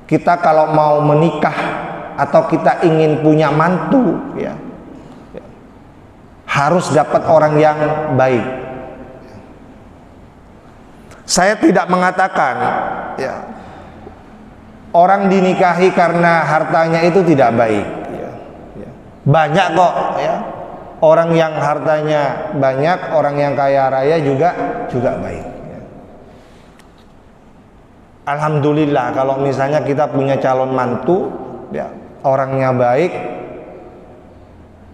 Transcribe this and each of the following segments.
Kita kalau mau menikah atau kita ingin punya mantu, ya, harus dapat orang yang baik. Saya tidak mengatakan ya, orang dinikahi karena hartanya itu tidak baik. Ya, ya. Banyak kok ya, orang yang hartanya banyak, orang yang kaya raya juga baik. Ya. Alhamdulillah kalau misalnya kita punya calon mantu, ya, orangnya baik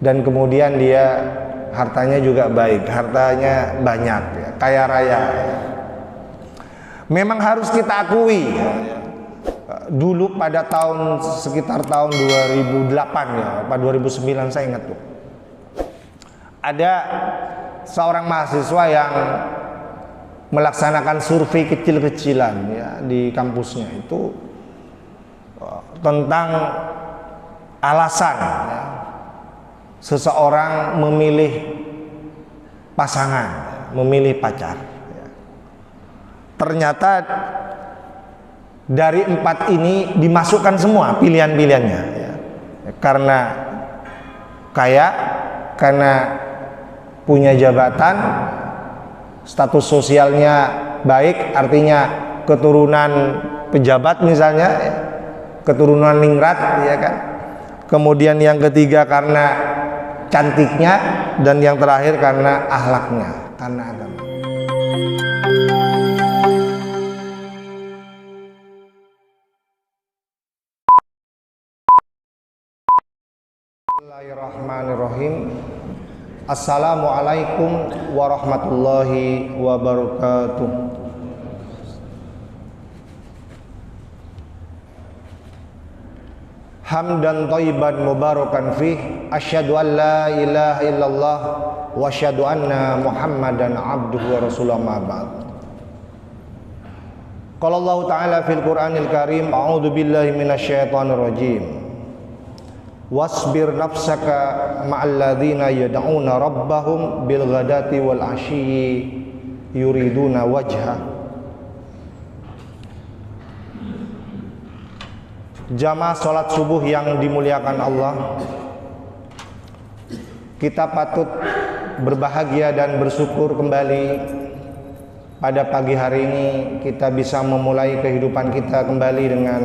dan kemudian dia hartanya juga baik, hartanya banyak, ya, kaya raya. Ya. Memang harus kita akui ya, dulu pada sekitar tahun 2008 ya, apa 2009 saya ingat tuh, ada seorang mahasiswa yang melaksanakan survei kecil-kecilan ya di kampusnya itu tentang alasan ya, seseorang memilih pasangan, memilih pacar. Ternyata dari 4 ini dimasukkan semua pilihan-pilihannya ya. Karena kaya, karena punya jabatan, status sosialnya baik, artinya keturunan pejabat misalnya ya, keturunan ningrat ya kan. Kemudian yang ketiga karena cantiknya, dan yang terakhir karena akhlaknya, karena agama. Bismillahirrahmanirrahim. Assalamualaikum warahmatullahi wabarakatuh. Hamdan thayyiban mubarakan fih, asyhadu an la ilaha illallah wa asyhadu anna Muhammadan abduhu wa rasuluhu, ma ba'd. Qala Allah Ta'ala fil Qur'anil Karim, a'udzu billahi minasyaitonir rajim. Wasbir nafsaka ma'al ladzina yad'una rabbahum bil ghadati wal 'ashyi yuriduna wajha. Jamaah salat subuh yang dimuliakan Allah, kita patut berbahagia dan bersyukur kembali pada pagi hari ini kita bisa memulai kehidupan kita kembali dengan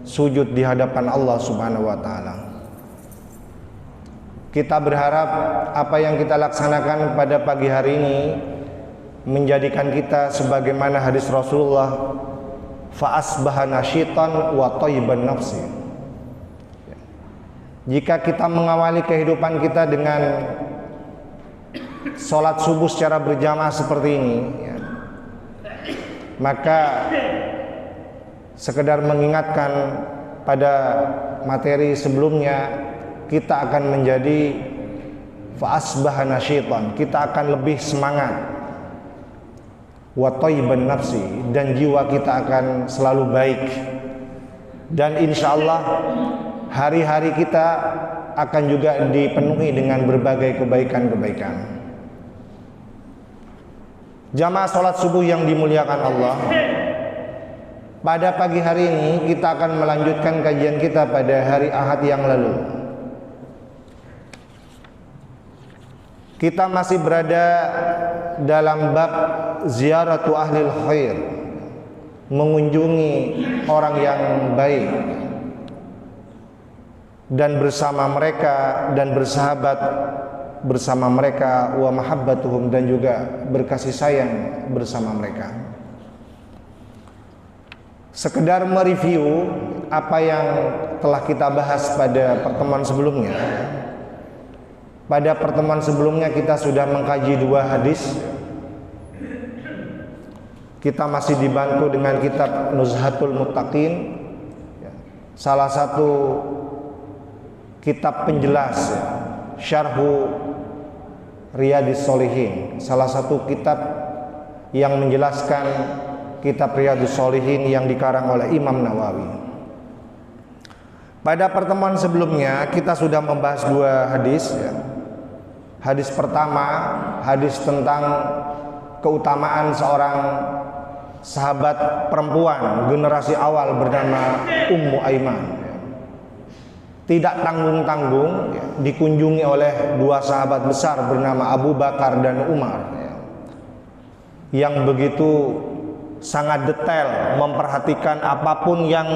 sujud di hadapan Allah Subhanahu wa taala. Kita berharap apa yang kita laksanakan pada pagi hari ini menjadikan kita sebagaimana hadis Rasulullah, fa asbaha nasyitan wa thayyiban nafsi. Jika kita mengawali kehidupan kita dengan sholat subuh secara berjamaah seperti ini ya, maka sekedar mengingatkan pada materi sebelumnya, kita akan menjadi fa asbaha nasyitan, kita akan lebih semangat, wa thayyiban nafsi, dan jiwa kita akan selalu baik, dan insya Allah hari-hari kita akan juga dipenuhi dengan berbagai kebaikan-kebaikan. Jamaah sholat subuh yang dimuliakan Allah, pada pagi hari ini kita akan melanjutkan kajian kita pada hari Ahad yang lalu. Kita masih berada dalam bab ziaratu ahlil khair, mengunjungi orang yang baik dan bersama mereka dan bersahabat bersama mereka, wa mahabbatuhum, dan juga berkasih sayang bersama mereka. Sekedar mereview apa yang telah kita bahas pada pertemuan sebelumnya. Pada pertemuan sebelumnya kita sudah mengkaji 2 hadis. Kita masih dibantu dengan kitab Nuzhatul Muttaqin, salah satu kitab penjelas Syarhu Riyadhis Shalihin, salah satu kitab yang menjelaskan kitab Riyadhus Shalihin yang dikarang oleh Imam Nawawi. Pada pertemuan sebelumnya kita sudah membahas 2 hadis ya. Hadis pertama, hadis tentang keutamaan seorang sahabat perempuan generasi awal bernama Ummu Aiman. Tidak tanggung-tanggung dikunjungi oleh dua sahabat besar bernama Abu Bakar dan Umar, yang begitu sangat detail memperhatikan apapun yang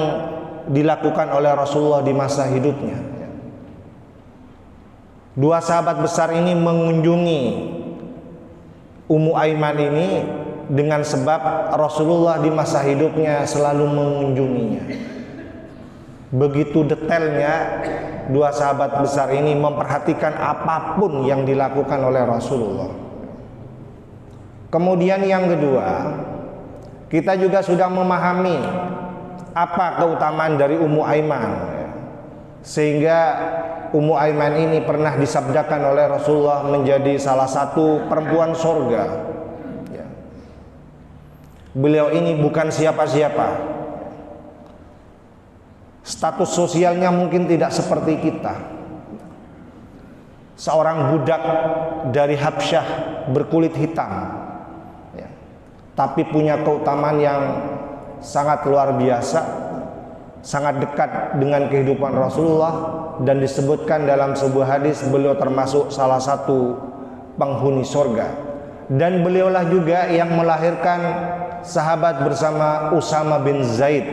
dilakukan oleh Rasulullah di masa hidupnya. Dua sahabat besar ini mengunjungi Ummu Aiman ini dengan sebab Rasulullah di masa hidupnya selalu mengunjunginya. Begitu detailnya dua sahabat besar ini memperhatikan apapun yang dilakukan oleh Rasulullah. Kemudian yang kedua, kita juga sudah memahami apa keutamaan dari Ummu Aiman, sehingga Ummu Aiman ini pernah disabdakan oleh Rasulullah menjadi salah satu perempuan surga. Beliau ini bukan siapa-siapa, status sosialnya mungkin tidak seperti kita. Seorang budak dari Habsyah berkulit hitam, tapi punya keutamaan yang sangat luar biasa, sangat dekat dengan kehidupan Rasulullah, dan disebutkan dalam sebuah hadis beliau termasuk salah satu penghuni surga. Dan beliaulah juga yang melahirkan sahabat bersama Usama bin Zaid,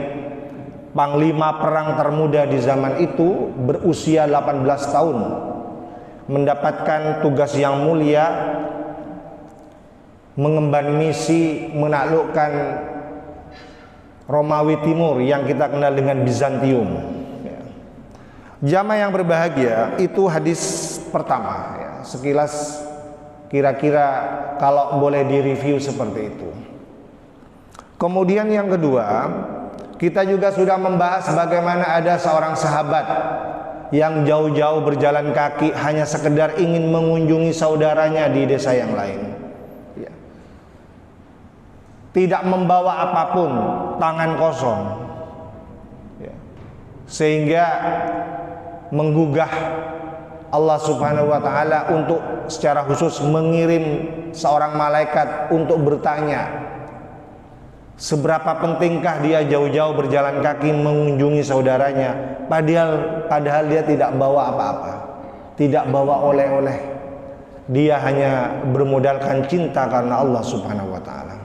panglima perang termuda di zaman itu, berusia 18 tahun, mendapatkan tugas yang mulia mengemban misi menaklukkan Romawi Timur yang kita kenal dengan Bizantium. Jamaah yang berbahagia, itu hadis pertama. Sekilas kira-kira kalau boleh direview seperti itu. Kemudian yang kedua, kita juga sudah membahas bagaimana ada seorang sahabat yang jauh-jauh berjalan kaki hanya sekedar ingin mengunjungi saudaranya di desa yang lain. Tidak membawa apapun, tangan kosong, sehingga menggugah Allah Subhanahu wa Ta'ala untuk secara khusus mengirim seorang malaikat untuk bertanya, seberapa pentingkah dia jauh-jauh berjalan kaki mengunjungi saudaranya, padahal dia tidak bawa apa-apa, tidak bawa oleh-oleh, dia hanya bermodalkan cinta karena Allah Subhanahu wa Ta'ala.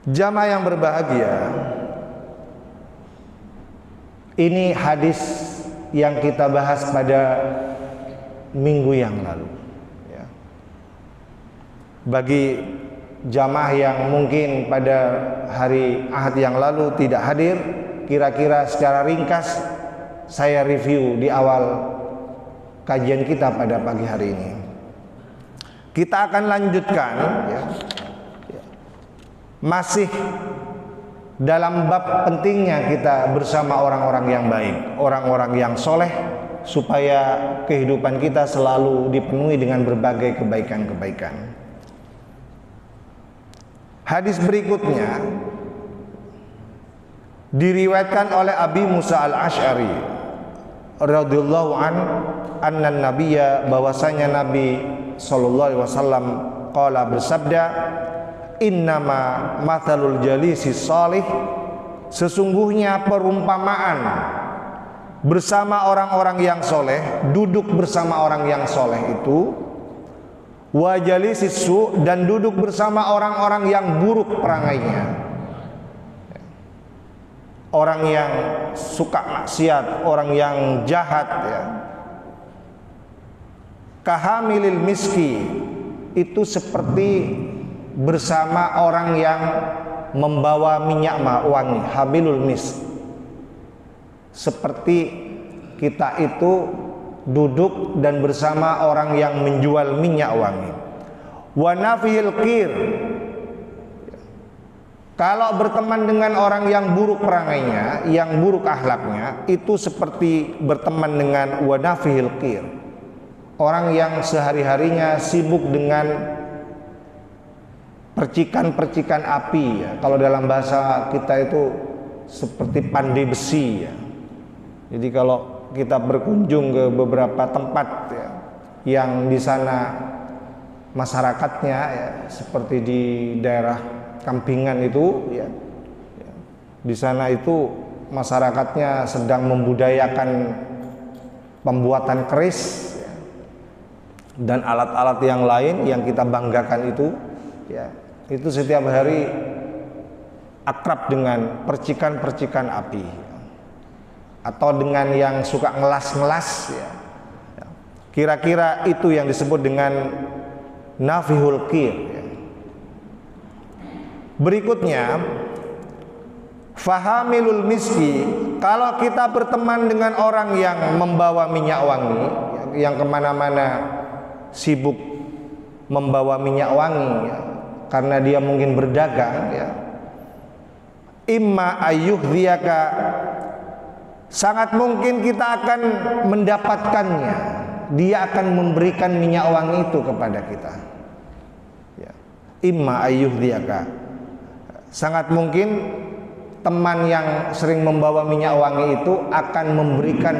Jamaah yang berbahagia, ini hadis yang kita bahas pada minggu yang lalu. Bagi jamaah yang mungkin pada hari Ahad yang lalu tidak hadir, kira-kira secara ringkas saya review di awal kajian kita pada pagi hari ini. Kita akan lanjutkan masih dalam bab pentingnya kita bersama orang-orang yang baik, orang-orang yang soleh, supaya kehidupan kita selalu dipenuhi dengan berbagai kebaikan-kebaikan. Hadis berikutnya diriwayatkan oleh Abi Musa al-Asy'ari radhiyallahu anna nabiyya, bahwasanya Nabi sallallahu alaihi wasallam qala, bersabda, innama mathalul jalisi salih, sesungguhnya perumpamaan bersama orang-orang yang soleh, duduk bersama orang yang soleh itu, wa jalisis su, dan duduk bersama orang-orang yang buruk perangainya, orang yang suka maksiat, orang yang jahat, kahamilil miski, itu seperti bersama orang yang membawa minyak wangi, hamilul misk. Seperti kita itu duduk dan bersama orang yang menjual minyak wangi. Wa nafihil qir, kalau berteman dengan orang yang buruk perangainya, yang buruk akhlaknya, itu seperti berteman dengan wa nafihil qir, orang yang sehari-harinya sibuk dengan percikan-percikan api, kalau dalam bahasa kita itu seperti pandai besi. Jadi kalau kita berkunjung ke beberapa tempat yang di sana masyarakatnya seperti di daerah Kampingan itu ya, di sana itu masyarakatnya sedang membudayakan pembuatan keris ya, dan alat-alat yang lain yang kita banggakan itu ya, itu setiap hari akrab dengan percikan-percikan api atau dengan yang suka ngelas-ngelas ya. Kira-kira itu yang disebut dengan nafihul qir ya. Berikutnya, fahamilul miski, kalau kita berteman dengan orang yang membawa minyak wangi, yang kemana-mana sibuk membawa minyak wangi ya, karena dia mungkin berdagang ya, imma ayyuhdhiyaka, sangat mungkin kita akan mendapatkannya, dia akan memberikan minyak wangi itu kepada kita ya. Imma ayyuhdhiyaka, sangat mungkin teman yang sering membawa minyak wangi itu akan memberikan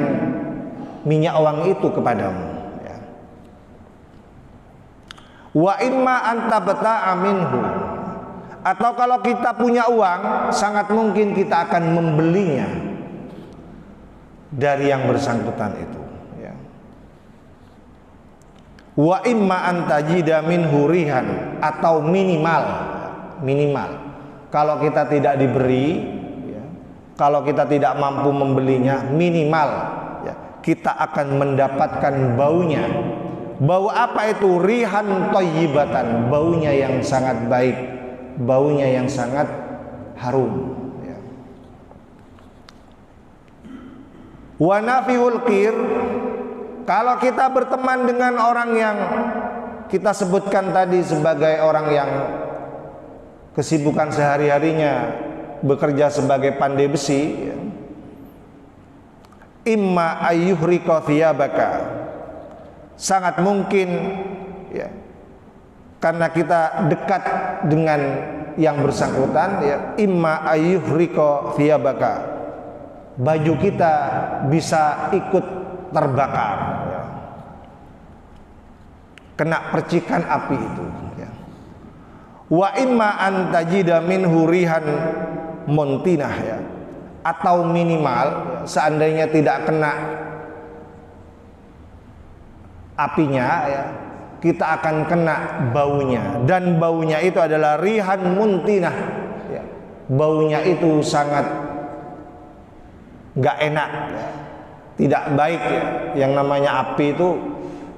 minyak wangi itu kepadamu ya. Wa imma antabta'a minhu, atau kalau kita punya uang, sangat mungkin kita akan membelinya dari yang bersangkutan itu ya. Wa imma antajida minhu rihan, atau minimal kalau kita tidak diberi ya, kalau kita tidak mampu membelinya, minimal ya, kita akan mendapatkan baunya. Bau apa itu? Rihan thayyibatan, baunya yang sangat baik, baunya yang sangat harum ya. Wa nafihul qir, kalau kita berteman dengan orang yang kita sebutkan tadi sebagai orang yang kesibukan sehari-harinya bekerja sebagai pandai besi ya, imma ayyuhrika thiyabaka, sangat mungkin ya, karena kita dekat dengan yang bersangkutan ya, imma ayyuhrika thiyabaka, baju kita bisa ikut terbakar ya, kena percikan api itu ya. Wa imma antajida minhu rihan muntinah ya, atau minimal ya, seandainya tidak kena apinya ya, kita akan kena baunya, dan baunya itu adalah rihan muntinah ya. Baunya itu sangat nggak enak ya, tidak baik ya. Yang namanya api itu,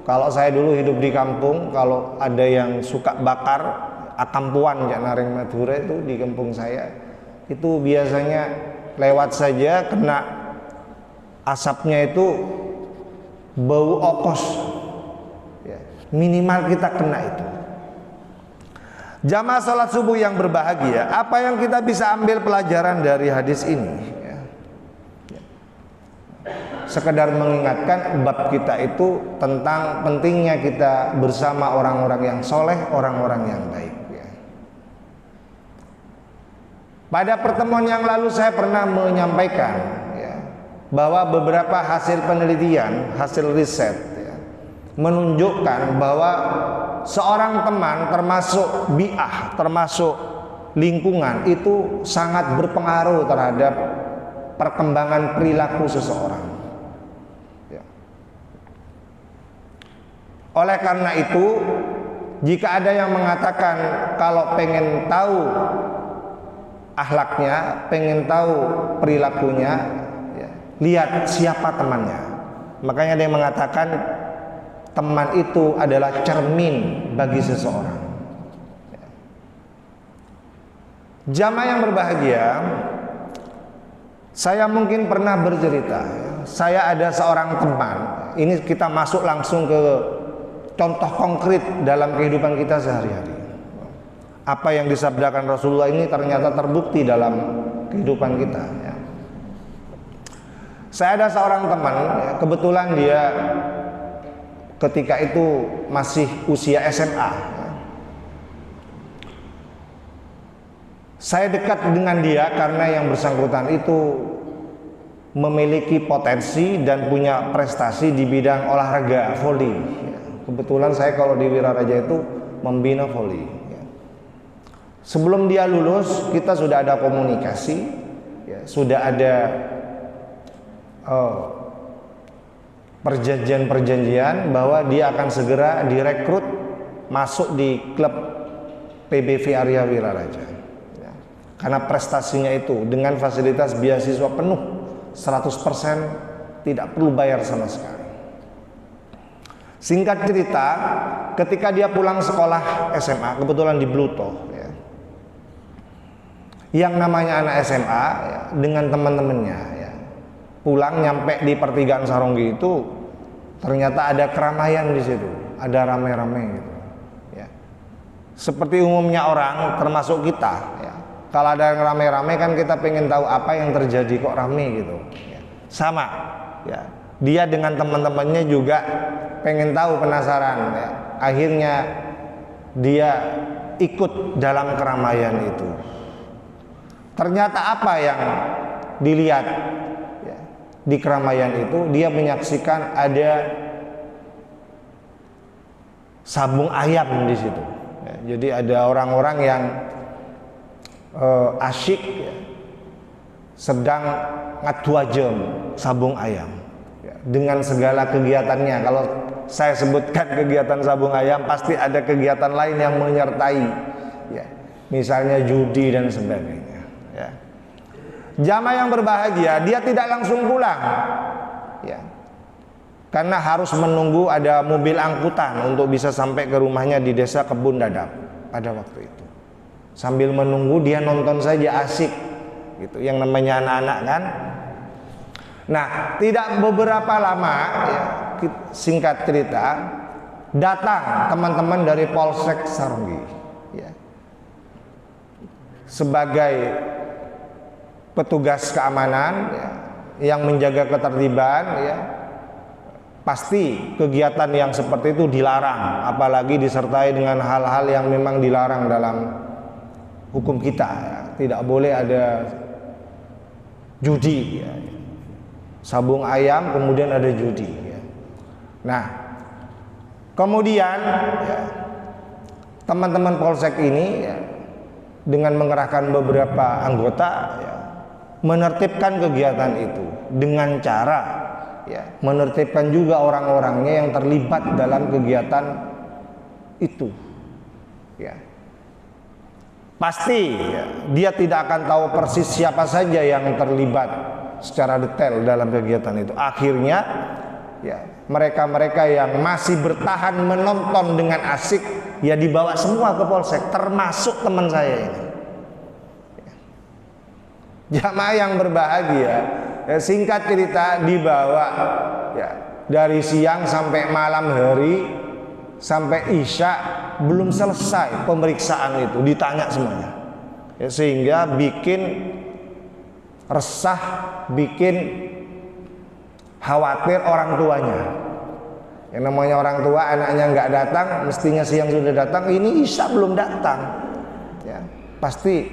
kalau saya dulu hidup di kampung, kalau ada yang suka bakar akampuan ya, Naring Madura itu di kampung saya, itu biasanya lewat saja kena asapnya itu bau okos ya, minimal kita kena itu. Jamaah salat subuh yang berbahagia, apa yang kita bisa ambil pelajaran dari hadis ini ya? Sekedar mengingatkan bab kita itu tentang pentingnya kita bersama orang-orang yang soleh, orang-orang yang baik. Pada pertemuan yang lalu saya pernah menyampaikan ya, bahwa beberapa hasil penelitian, hasil riset ya, menunjukkan bahwa seorang teman, termasuk bi'ah, termasuk lingkungan, itu sangat berpengaruh terhadap perkembangan perilaku seseorang ya. Oleh karena itu, jika ada yang mengatakan kalau pengen tahu akhlaknya, pengen tahu perilakunya ya, lihat siapa temannya. Makanya ada yang mengatakan teman itu adalah cermin bagi seseorang ya. Jamaah yang berbahagia, saya mungkin pernah bercerita ya, saya ada seorang teman, ini kita masuk langsung ke contoh konkret dalam kehidupan kita sehari-hari. Apa yang disabdakan Rasulullah ini ternyata terbukti dalam kehidupan kita ya. Saya ada seorang teman ya, kebetulan dia ketika itu masih usia SMA ya. Saya dekat dengan dia karena yang bersangkutan itu memiliki potensi dan punya prestasi di bidang olahraga voli ya. Kebetulan saya kalau di Wiraraja itu membina voli. Sebelum dia lulus, kita sudah ada komunikasi, ya, sudah ada perjanjian bahwa dia akan segera direkrut masuk di klub PBV Arya Wiraraja, ya. Karena prestasinya itu dengan fasilitas beasiswa penuh 100%, tidak perlu bayar sama sekali. Singkat cerita, ketika dia pulang sekolah SMA, kebetulan di Bluto, ya, yang namanya anak SMA, ya, dengan teman-temannya, ya, pulang nyampe di pertigaan Saronggi itu ternyata ada keramaian di situ, ada rame-rame gitu, ya. Seperti umumnya orang, termasuk kita, ya, kalau ada yang rame-rame kan kita pengen tahu apa yang terjadi kok rame gitu, ya. Sama, ya, dia dengan teman-temannya juga pengen tahu, penasaran, ya. Akhirnya dia ikut dalam keramaian itu. Ternyata apa yang dilihat, ya, di keramaian itu, dia menyaksikan ada sabung ayam di situ, ya. Jadi ada orang-orang yang asyik, ya, sedang ngadu ajam sabung ayam, ya, dengan segala kegiatannya. Kalau saya sebutkan kegiatan sabung ayam, pasti ada kegiatan lain yang menyertai, ya, misalnya judi dan sebagainya, ya. Jamaah yang berbahagia, dia tidak langsung pulang, ya, karena harus menunggu ada mobil angkutan untuk bisa sampai ke rumahnya di desa Kebun Dadap pada waktu itu. Sambil menunggu dia nonton saja, asik gitu, yang namanya anak-anak kan. Nah, tidak beberapa lama, ya, singkat cerita, datang teman-teman dari Polsek Saronggi, ya, sebagai petugas keamanan, ya, yang menjaga ketertiban, ya. Pasti kegiatan yang seperti itu dilarang, apalagi disertai dengan hal-hal yang memang dilarang dalam hukum kita, ya. Tidak boleh ada judi, ya. Sabung ayam, kemudian ada judi, ya. Nah, kemudian, ya, teman-teman Polsek ini, ya, dengan mengerahkan beberapa anggota, ya, menertibkan kegiatan itu dengan cara, ya, menertibkan juga orang-orangnya yang terlibat dalam kegiatan itu, ya. Pasti, ya, dia tidak akan tahu persis siapa saja yang terlibat secara detail dalam kegiatan itu. Akhirnya, ya, mereka-mereka yang masih bertahan menonton dengan asik, ya, dibawa semua ke Polsek, termasuk teman saya ini. Jamaah yang berbahagia, ya, singkat cerita dibawa, ya, dari siang sampai malam hari, sampai isya belum selesai pemeriksaan itu, ditanya semuanya, ya, sehingga bikin resah, bikin khawatir orang tuanya. Yang namanya orang tua, anaknya nggak datang, mestinya siang sudah datang, ini isya belum datang, ya, pasti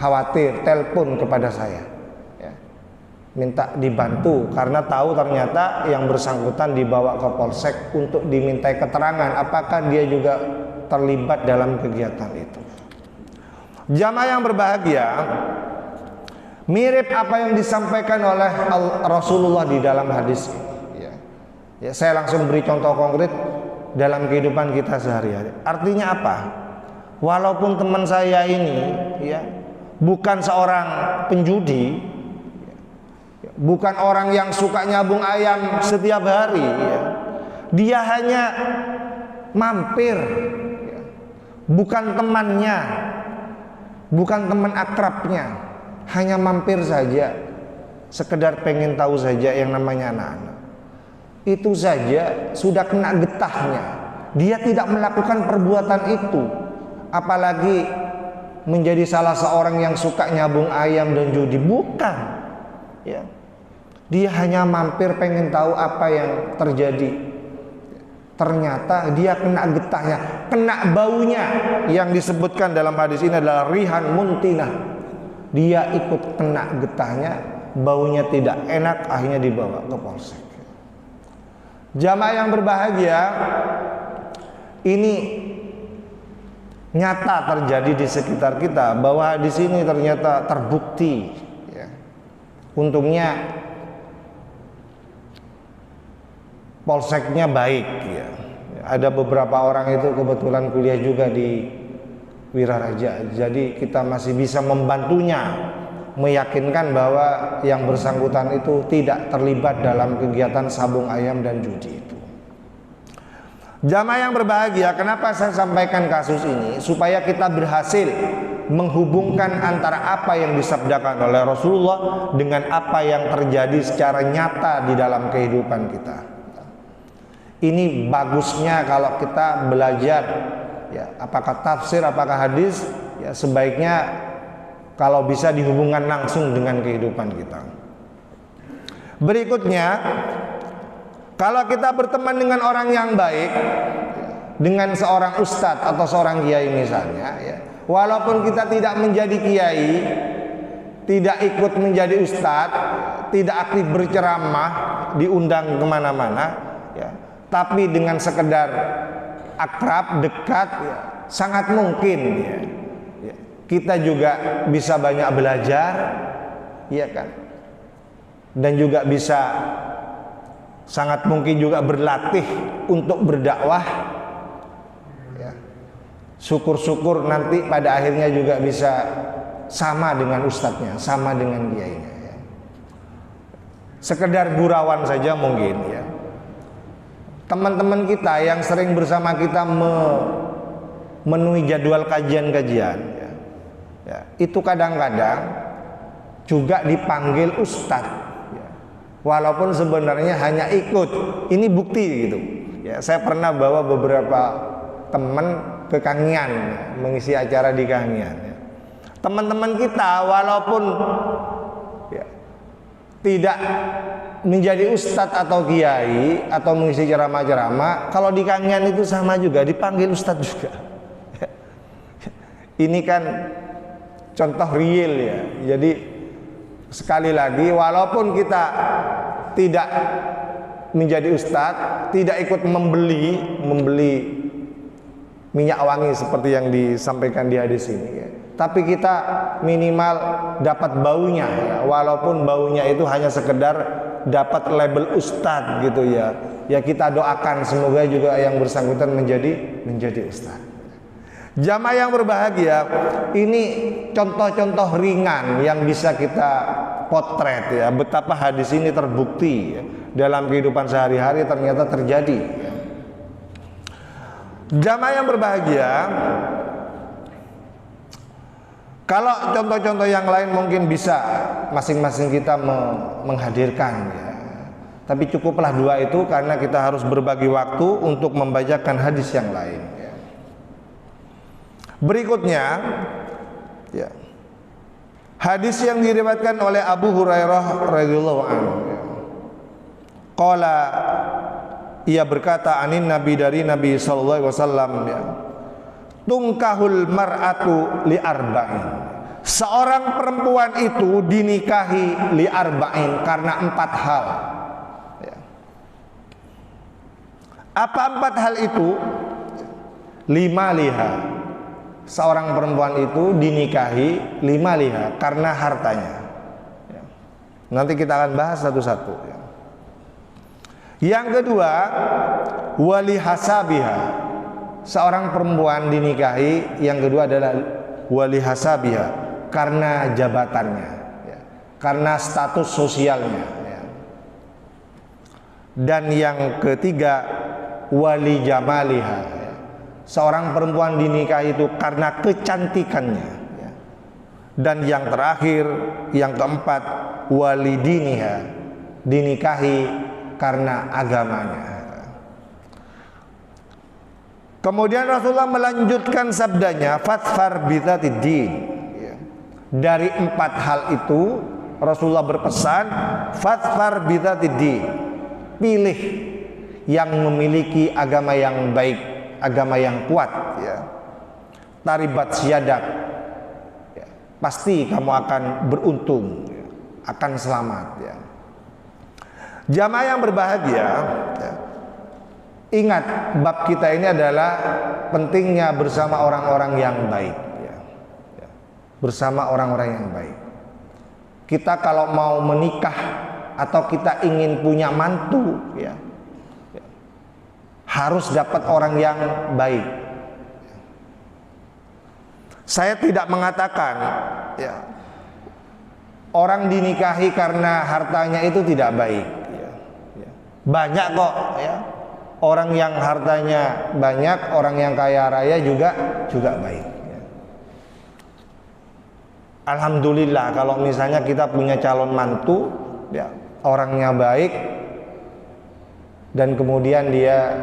khawatir, telepon kepada saya, ya, minta dibantu karena tahu ternyata yang bersangkutan dibawa ke Polsek untuk dimintai keterangan apakah dia juga terlibat dalam kegiatan itu. Jamaah yang berbahagia, mirip apa yang disampaikan oleh Rasulullah di dalam hadis ini, ya. Ya, saya langsung beri contoh konkret dalam kehidupan kita sehari-hari. Artinya apa? Walaupun teman saya ini, ya, bukan seorang penjudi, bukan orang yang suka nyabung ayam setiap hari, ya. Dia hanya mampir, ya. Bukan temannya, bukan teman akrabnya, hanya mampir saja, sekedar pengen tahu saja yang namanya anak-anak. Itu saja sudah kena getahnya. Dia tidak melakukan perbuatan itu, apalagi menjadi salah seorang yang suka nyabung ayam dan judi, bukan, ya. Dia hanya mampir pengen tahu apa yang terjadi. Ternyata dia kena getahnya, kena baunya, yang disebutkan dalam hadis ini adalah rihan muntinah. Dia ikut kena getahnya, baunya tidak enak, akhirnya dibawa ke Polsek. Jamaah yang berbahagia, ini nyata terjadi di sekitar kita, bahwa di sini ternyata terbukti ya. Untungnya polseknya baik ya. Ada beberapa orang itu kebetulan kuliah juga di Wiraraja, jadi kita masih bisa membantunya, meyakinkan bahwa yang bersangkutan itu tidak terlibat dalam kegiatan sabung ayam dan judi itu. Jamaah yang berbahagia, kenapa saya sampaikan kasus ini? Supaya kita berhasil menghubungkan antara apa yang disabdakan oleh Rasulullah dengan apa yang terjadi secara nyata di dalam kehidupan kita. Ini bagusnya kalau kita belajar ya, apakah tafsir, apakah hadis, ya sebaiknya kalau bisa dihubungkan langsung dengan kehidupan kita. Berikutnya, kalau kita berteman dengan orang yang baik, dengan seorang ustadz atau seorang kiai misalnya ya, walaupun kita tidak menjadi kiai, tidak ikut menjadi ustadz, tidak aktif berceramah, diundang kemana-mana ya, tapi dengan sekedar akrab, dekat ya, sangat mungkin ya, kita juga bisa banyak belajar, ya kan, dan juga bisa sangat mungkin juga berlatih untuk berdakwah ya. Syukur-syukur nanti pada akhirnya juga bisa sama dengan ustadznya, sama dengan kiainya ya. Sekedar gurauan saja mungkin ya. Teman-teman kita yang sering bersama kita memenuhi jadwal kajian-kajian ya, ya, itu kadang-kadang juga dipanggil ustadz. Walaupun sebenarnya hanya ikut, ini bukti gitu. Ya, saya pernah bawa beberapa teman ke Kangian, mengisi acara di Kangian. Ya. Teman-teman kita walaupun ya, tidak menjadi ustadz atau kiai atau mengisi ceramah-ceramah, kalau di Kangian itu sama juga dipanggil ustadz juga. Ini kan contoh real ya. Jadi sekali lagi, walaupun kita tidak menjadi ustadz, tidak ikut membeli minyak wangi seperti yang disampaikan di hadis ini ya, tapi kita minimal dapat baunya ya, walaupun baunya itu hanya sekedar dapat label ustadz gitu ya. Ya kita doakan semoga juga yang bersangkutan menjadi ustadz. Jamaah yang berbahagia, ini contoh-contoh ringan yang bisa kita potret ya, betapa hadis ini terbukti ya, dalam kehidupan sehari-hari ternyata terjadi ya. Jamaah yang berbahagia, kalau contoh-contoh yang lain mungkin bisa masing-masing kita menghadirkan ya. Tapi cukuplah dua itu karena kita harus berbagi waktu untuk membacakan hadis yang lain ya. Berikutnya ya, hadis yang diriwayatkan oleh Abu Hurairah radhiyallahu anhu. Qala, ia berkata anin Nabi, dari Nabi sallallahu alaihi wasallam ya, tungkahul mar'atu li arba'in. Seorang perempuan itu dinikahi li arba'in karena 4 hal ya. Apa 4 hal itu? 5 liha. Seorang perempuan itu dinikahi 5 liha karena hartanya ya. Nanti kita akan bahas satu-satu ya. Yang kedua, wali hasabiha. Seorang perempuan dinikahi, yang kedua adalah wali hasabiha karena jabatannya ya, karena status sosialnya ya. Dan yang ketiga, wali jamaliha. Seorang perempuan dinikahi itu karena kecantikannya ya. Dan yang terakhir, yang keempat, wali diniha, dinikahi karena agamanya. Kemudian Rasulullah melanjutkan sabdanya, fatfar bidzatid din ya. Dari 4 hal itu Rasulullah berpesan, fatfar bidzatid din, pilih yang memiliki agama yang baik, agama yang kuat ya. Taribat syadak ya, pasti kamu akan beruntung ya, akan selamat ya. Jamaah yang berbahagia ya, Ingat, bab kita ini adalah pentingnya bersama orang-orang yang baik, ya. Ya. Bersama orang-orang yang baik. Kita kalau mau menikah atau kita ingin punya mantu, ya, ya, harus dapat orang yang baik. Saya tidak mengatakan, ya, orang dinikahi karena hartanya itu tidak baik, ya. Ya. Banyak kok, ya. Orang yang hartanya banyak, orang yang kaya raya juga baik, ya. Alhamdulillah kalau misalnya kita punya calon mantu, ya, orangnya baik dan kemudian dia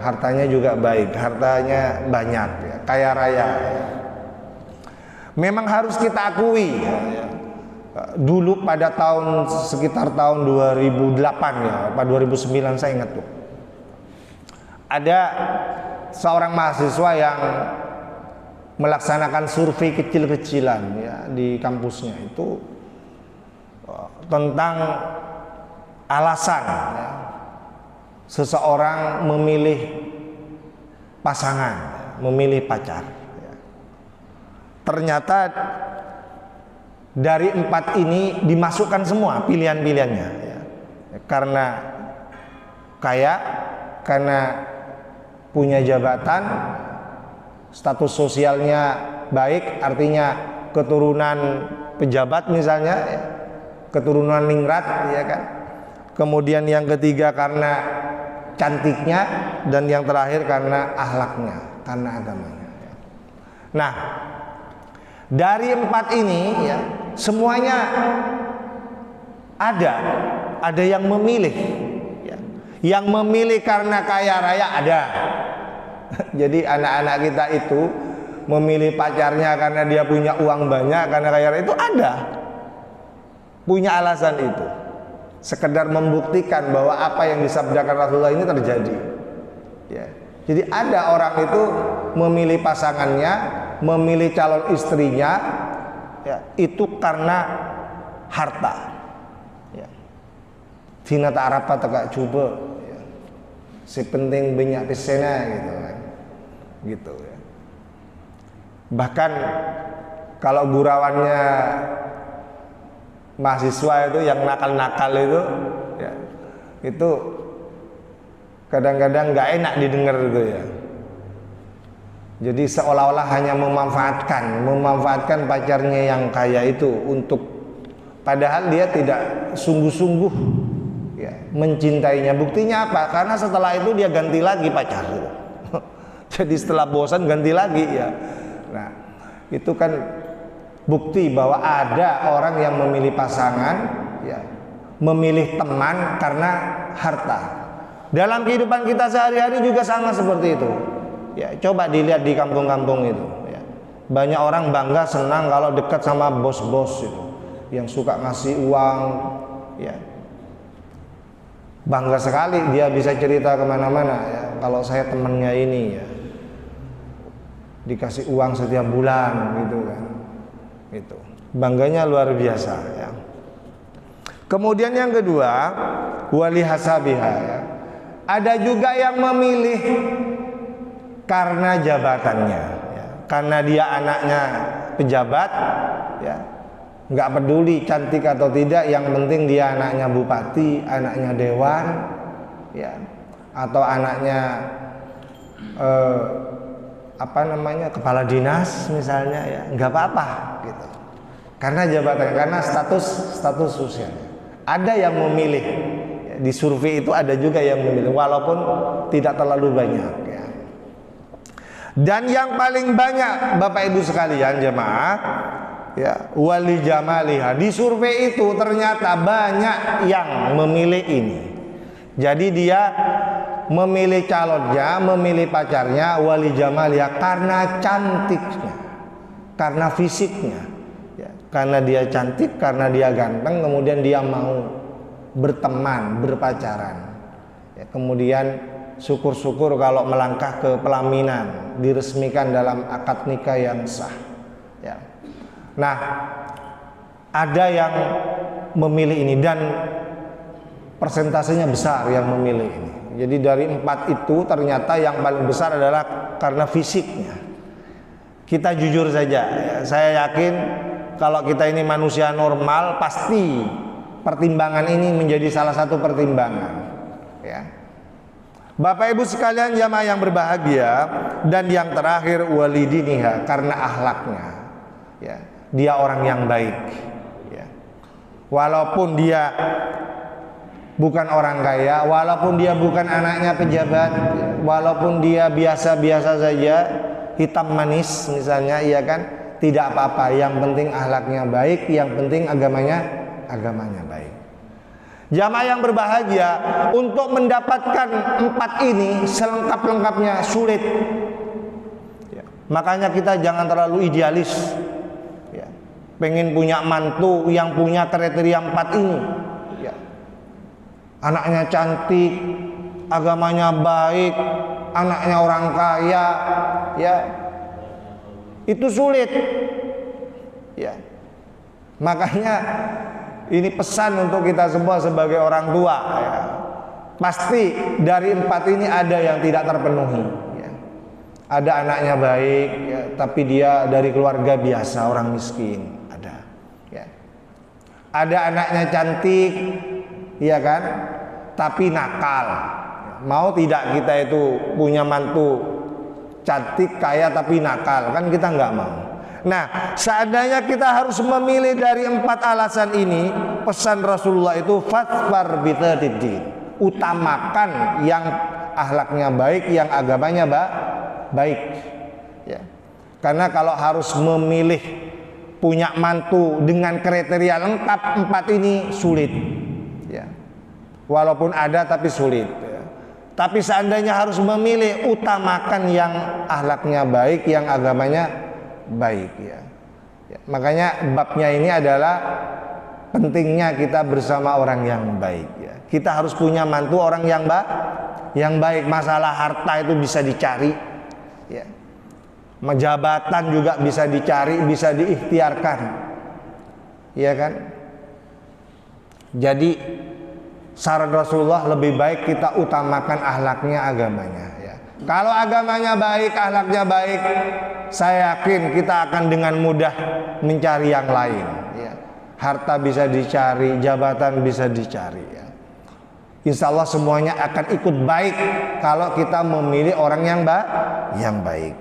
hartanya juga baik, hartanya banyak, ya, kaya raya, ya. Memang harus kita akui, ya. Dulu pada sekitar tahun 2008, ya, apa 2009 saya ingat tuh. Ada seorang mahasiswa yang melaksanakan survei kecil-kecilan, ya, di kampusnya itu tentang alasan, ya, seseorang memilih pasangan, memilih pacar, ya. Ternyata dari 4 ini dimasukkan semua pilihan-pilihannya, ya. Karena kaya, karena punya jabatan, status sosialnya baik, artinya keturunan pejabat misalnya, ya, keturunan ningrat, ya kan. Kemudian yang ketiga karena cantiknya, dan yang terakhir karena akhlaknya, karena agamanya, ya. Nah, dari 4 ini, ya, semuanya ada yang memilih, ya. Yang memilih karena kaya raya ada. Jadi anak-anak kita itu memilih pacarnya karena dia punya uang banyak, karena kaya raya, itu ada, punya alasan itu, sekedar membuktikan bahwa apa yang disabdakan Rasulullah ini terjadi, ya. Jadi ada orang itu memilih pasangannya, memilih calon istrinya, ya, itu karena harta, ya. Vina tak rapat tegak coba, ya. Si penting banyak pesena gitu kan, gitu, ya. Bahkan kalau gurauannya mahasiswa itu yang nakal-nakal itu, ya, itu kadang-kadang nggak enak didengar itu, ya. Jadi seolah-olah hanya memanfaatkan pacarnya yang kaya itu untuk, padahal dia tidak sungguh-sungguh, ya, mencintainya. Buktinya apa? Karena setelah itu dia ganti lagi pacar. Jadi setelah bosan ganti lagi, ya. Nah, itu kan bukti bahwa ada orang yang memilih pasangan, ya, memilih teman karena harta. Dalam kehidupan kita sehari-hari juga sama seperti itu. Ya, coba dilihat di kampung-kampung itu, ya. Banyak orang bangga, senang kalau dekat sama bos-bos itu, yang suka ngasih uang, ya. Bangga sekali dia bisa cerita kemana-mana, ya. Kalau saya temannya ini, ya, dikasih uang setiap bulan, gitu kan. Itu bangganya luar biasa, ya. Kemudian yang kedua, wali hasabiha, ya. Ada juga yang memilih karena jabatannya, ya. Karena dia anaknya pejabat, ya, nggak peduli cantik atau tidak, yang penting dia anaknya bupati, anaknya dewan, ya, atau anaknya kepala dinas misalnya, ya, nggak apa-apa gitu. Karena jabatan, karena status sosial. Ada yang memilih, ya, di survei itu ada juga yang memilih, walaupun tidak terlalu banyak, ya. Dan yang paling banyak, Bapak Ibu sekalian jemaah, ya, wali jamaliha, di survei itu ternyata banyak yang memilih ini. Jadi dia memilih calonnya, memilih pacarnya wali jamaliha karena cantiknya, karena fisiknya, ya, karena dia cantik, karena dia ganteng, kemudian dia mau berteman, berpacaran, ya. Kemudian syukur-syukur kalau melangkah ke pelaminan, diresmikan dalam akad nikah yang sah, ya. Nah, ada yang memilih ini dan persentasenya besar yang memilih ini, Jadi dari 4 itu ternyata yang paling besar adalah karena fisiknya. Kita jujur saja, ya, saya yakin kalau kita ini manusia normal, pasti pertimbangan ini menjadi salah satu pertimbangan, ya. Bapak Ibu sekalian jamaah yang berbahagia, dan yang terakhir walidiniha, karena akhlaknya, ya. Dia orang yang baik, ya. Walaupun dia bukan orang kaya, walaupun dia bukan anaknya pejabat, walaupun dia biasa-biasa saja, hitam manis misalnya, iya kan, tidak apa-apa, yang penting akhlaknya baik, yang penting agamanya baik. Jamaah yang berbahagia, untuk mendapatkan 4 ini selengkap-lengkapnya sulit, ya. Makanya kita jangan terlalu idealis, ya. Pengen punya mantu yang punya kriteria 4 ini, ya. Anaknya cantik, agamanya baik, anaknya orang kaya, ya. Itu sulit, ya. Makanya ini pesan untuk kita semua sebagai orang tua, ya. Pasti dari 4 ini ada yang tidak terpenuhi, ya. Ada anaknya baik, ya, tapi dia dari keluarga biasa, orang miskin, ada, ya. Ada anaknya cantik, ya kan, tapi nakal. Mau tidak kita itu punya mantu cantik, kaya tapi nakal, kan kita nggak mau. Nah, seandainya kita harus memilih dari 4 alasan ini, pesan Rasulullah itu fasfar bitadid, utamakan yang akhlaknya baik, yang agamanya baik, ya. Karena kalau harus memilih punya mantu dengan kriteria lengkap 4 ini sulit, ya. Walaupun ada tapi sulit, ya. Tapi seandainya harus memilih, utamakan yang akhlaknya baik, yang agamanya baik, ya. Ya, makanya babnya ini adalah pentingnya kita bersama orang yang baik, ya. Kita harus punya mantu orang yang baik. Masalah harta itu bisa dicari, ya. Jabatan juga bisa dicari, bisa diikhtiarkan, ya kan. Jadi saran Rasulullah, lebih baik kita utamakan akhlaknya, agamanya, ya. Kalau agamanya baik, akhlaknya baik, saya yakin kita akan dengan mudah mencari yang lain, ya. Harta bisa dicari, jabatan bisa dicari, ya. Insya Allah semuanya akan ikut baik kalau kita memilih orang yang baik.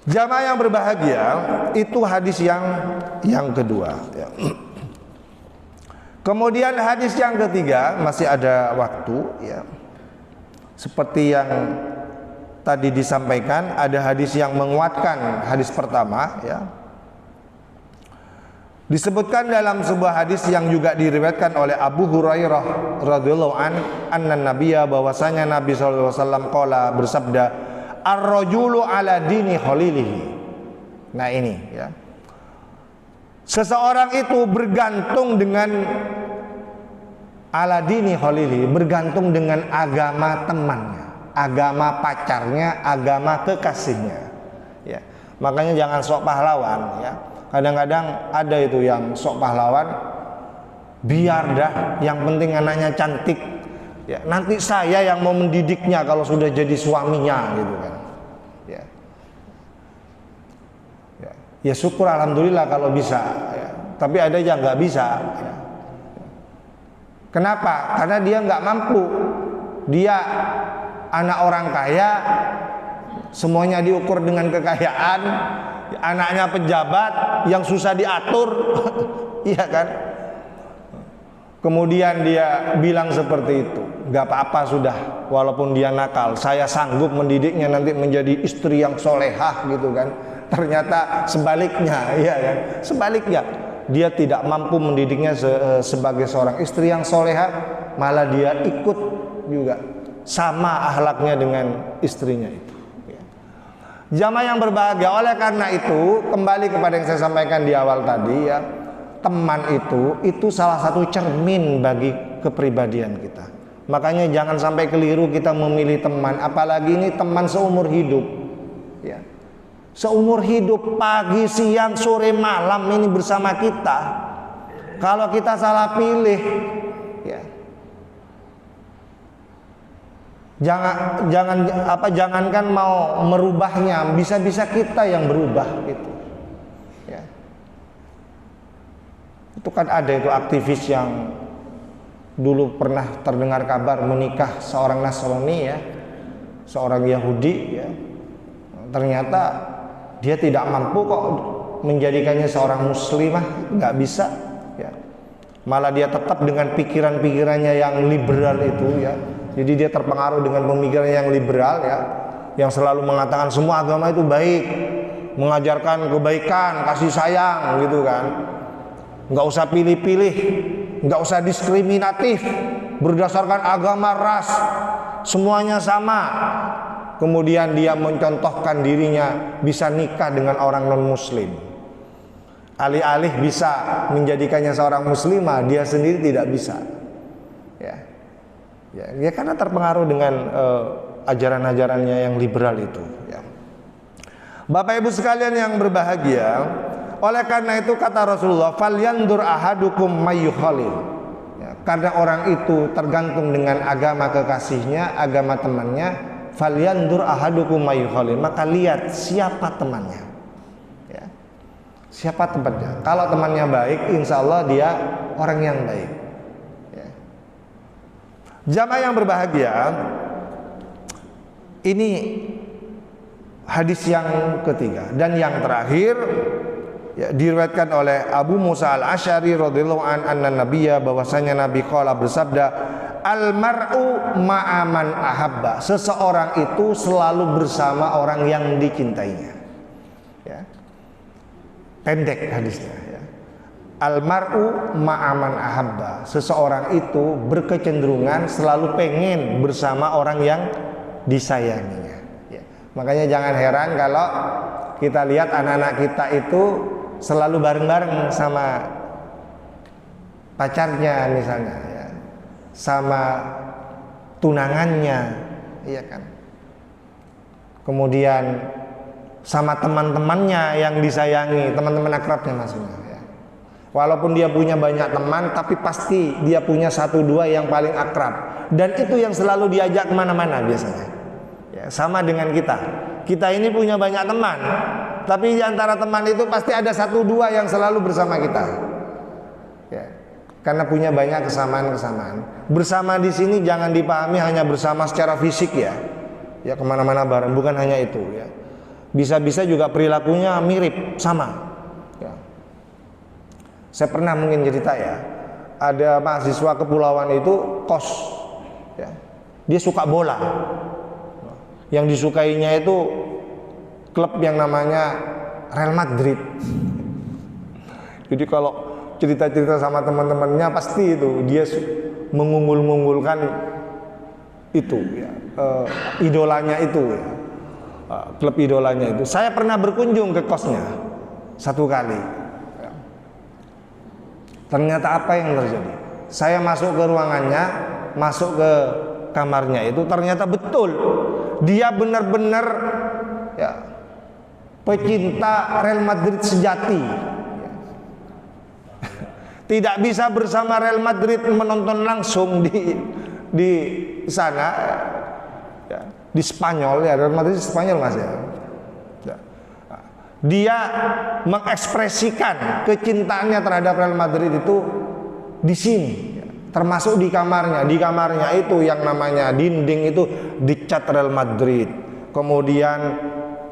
Jamaah yang berbahagia, itu hadis yang kedua, ya. Kemudian hadis yang ketiga, masih ada waktu, ya. Seperti yang tadi disampaikan, ada hadis yang menguatkan hadis pertama, ya. Disebutkan dalam sebuah hadis yang juga diriwayatkan oleh Abu Hurairah radhiyallahu anna nabiyya, bahwasanya Nabi sallallahu alaihi wasallam qala, bersabda, ar-rajulu ala dini khalilihi. Nah ini, ya. Seseorang itu bergantung dengan ala dini khalilihi, bergantung dengan agama temannya, agama pacarnya, agama kekasihnya, ya. Makanya jangan sok pahlawan, ya. Kadang-kadang ada itu yang sok pahlawan, biar dah, yang penting anaknya cantik, ya. Nanti saya yang mau mendidiknya kalau sudah jadi suaminya, gitu kan, ya. Ya syukur, alhamdulillah kalau bisa, ya. Tapi ada yang nggak bisa, ya. Kenapa? Karena dia nggak mampu. Dia anak orang kaya, semuanya diukur dengan kekayaan. Anaknya pejabat yang susah diatur, iya kan? Kemudian dia bilang seperti itu, nggak apa-apa sudah, walaupun dia nakal, saya sanggup mendidiknya nanti menjadi istri yang solehah, gitu kan? Ternyata sebaliknya, iya kan? Sebaliknya, dia tidak mampu mendidiknya sebagai seorang istri yang solehah, malah dia ikut juga sama akhlaknya dengan istrinya itu. Jamaah yang berbahagia, oleh karena itu kembali kepada yang saya sampaikan di awal tadi, ya, teman itu salah satu cermin bagi kepribadian kita. Makanya jangan sampai keliru kita memilih teman, apalagi ini teman seumur hidup, ya. Seumur hidup, pagi, siang, sore, malam ini bersama kita. Kalau kita salah pilih, ya, Jangankan mau merubahnya, bisa-bisa kita yang berubah gitu. Ya. Itu kan ada itu aktivis yang dulu pernah terdengar kabar menikah seorang Nasrani ya, seorang Yahudi ya. Ternyata dia tidak mampu kok menjadikannya seorang muslimah, nggak bisa ya. Malah dia tetap dengan pikiran-pikirannya yang liberal itu ya. Jadi dia terpengaruh dengan pemikiran yang liberal ya, yang selalu mengatakan semua agama itu baik, mengajarkan kebaikan, kasih sayang gitu kan. Nggak usah pilih-pilih, nggak usah diskriminatif berdasarkan agama, ras, semuanya sama. Kemudian dia mencontohkan dirinya bisa nikah dengan orang non-muslim. Alih-alih bisa menjadikannya seorang muslimah, dia sendiri tidak bisa. Ya karena terpengaruh dengan ajaran-ajarannya yang liberal itu ya. Bapak Ibu sekalian yang berbahagia, oleh karena itu kata Rasulullah, falyandur ahadukum mayyukhalil ya, karena orang itu tergantung dengan agama kekasihnya, agama temannya. Falyandur ahadukum mayyukhalil, maka lihat siapa temannya ya. Siapa temannya. Kalau temannya baik, insya Allah dia orang yang baik. Jamaah yang berbahagia, ini hadis yang ketiga dan yang terakhir ya, diriwayatkan oleh Abu Musa al-Asy'ari radhiyallahu anna nabiyya, bahwasanya Nabi qala bersabda, al-mar'u ma'aman ahabba, seseorang itu selalu bersama orang yang dicintainya ya. Pendek hadisnya ya. Almar'u ma'aman ahabba, seseorang itu berkecenderungan selalu pengen bersama orang yang disayanginya ya. Makanya jangan heran kalau kita lihat anak-anak kita itu selalu bareng-bareng sama pacarnya misalnya ya, sama tunangannya, iya kan. Kemudian sama teman-temannya yang disayangi, teman-teman akrabnya maksudnya. Walaupun dia punya banyak teman, tapi pasti dia punya satu dua yang paling akrab, dan itu yang selalu diajak kemana-mana biasanya ya, sama dengan kita. Kita ini punya banyak teman, tapi di antara teman itu pasti ada satu dua yang selalu bersama kita ya, karena punya banyak kesamaan-kesamaan. Bersama di sini jangan dipahami hanya bersama secara fisik ya, ya kemana-mana bareng, bukan hanya itu ya. Bisa-bisa juga perilakunya mirip, sama. Saya pernah mungkin cerita ya, ada mahasiswa kepulauan itu kos ya. Dia suka bola, yang disukainya itu klub yang namanya Real Madrid. Jadi kalau cerita-cerita sama teman-temannya pasti itu dia mengunggul-unggulkan itu ya, idolanya itu ya, klub idolanya itu. Saya pernah berkunjung ke kosnya satu kali. Ternyata apa yang terjadi? Saya masuk ke ruangannya, masuk ke kamarnya itu, ternyata betul dia benar-benar ya, pecinta Real Madrid sejati. Tidak bisa bersama Real Madrid menonton langsung di sana ya, di Spanyol ya, Real Madrid Spanyol Mas ya. Dia mengekspresikan kecintaannya terhadap Real Madrid itu di sini, termasuk di kamarnya. Di kamarnya itu yang namanya dinding itu dicat Real Madrid. Kemudian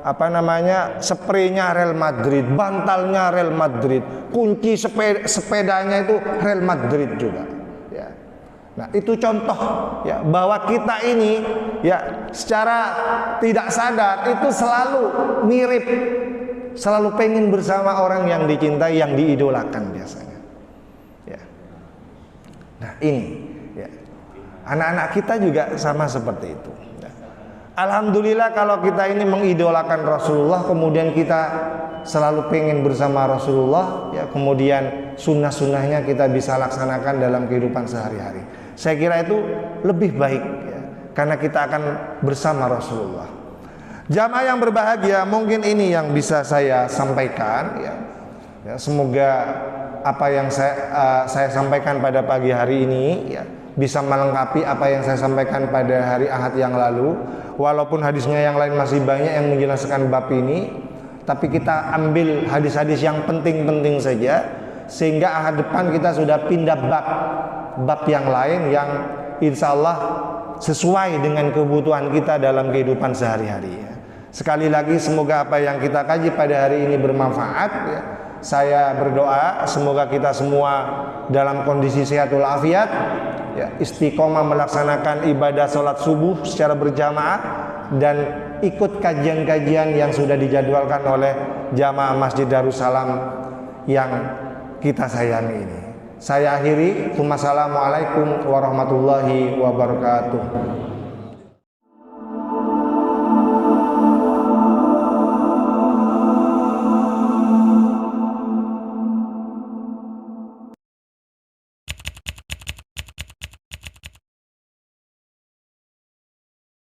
apa namanya, spraynya Real Madrid, bantalnya Real Madrid, kunci sepedanya itu Real Madrid juga. Ya. Nah itu contoh ya, bahwa kita ini ya secara tidak sadar itu selalu mirip, selalu pengen bersama orang yang dicintai, yang diidolakan biasanya ya. Nah ini ya, anak-anak kita juga sama seperti itu ya. Alhamdulillah kalau kita ini mengidolakan Rasulullah, kemudian kita selalu pengen bersama Rasulullah ya, kemudian sunnah-sunnahnya kita bisa laksanakan dalam kehidupan sehari-hari. Saya kira itu lebih baik ya, karena kita akan bersama Rasulullah. Jamaah yang berbahagia, mungkin ini yang bisa saya sampaikan ya. Ya, semoga apa yang saya sampaikan pada pagi hari ini ya bisa melengkapi apa yang saya sampaikan pada hari Ahad yang lalu. Walaupun hadisnya yang lain masih banyak yang menjelaskan bab ini, tapi kita ambil hadis-hadis yang penting-penting saja, sehingga Ahad depan kita sudah pindah bab yang lain yang insya Allah sesuai dengan kebutuhan kita dalam kehidupan sehari-hari ya. Sekali lagi semoga apa yang kita kaji pada hari ini bermanfaat ya. Saya berdoa semoga kita semua dalam kondisi sehat walafiat ya, istiqomah melaksanakan ibadah sholat subuh secara berjamaah dan ikut kajian-kajian yang sudah dijadwalkan oleh jamaah Masjid Darussalam yang kita sayangi ini. Saya akhiri. Wassalamualaikum warahmatullahi wabarakatuh.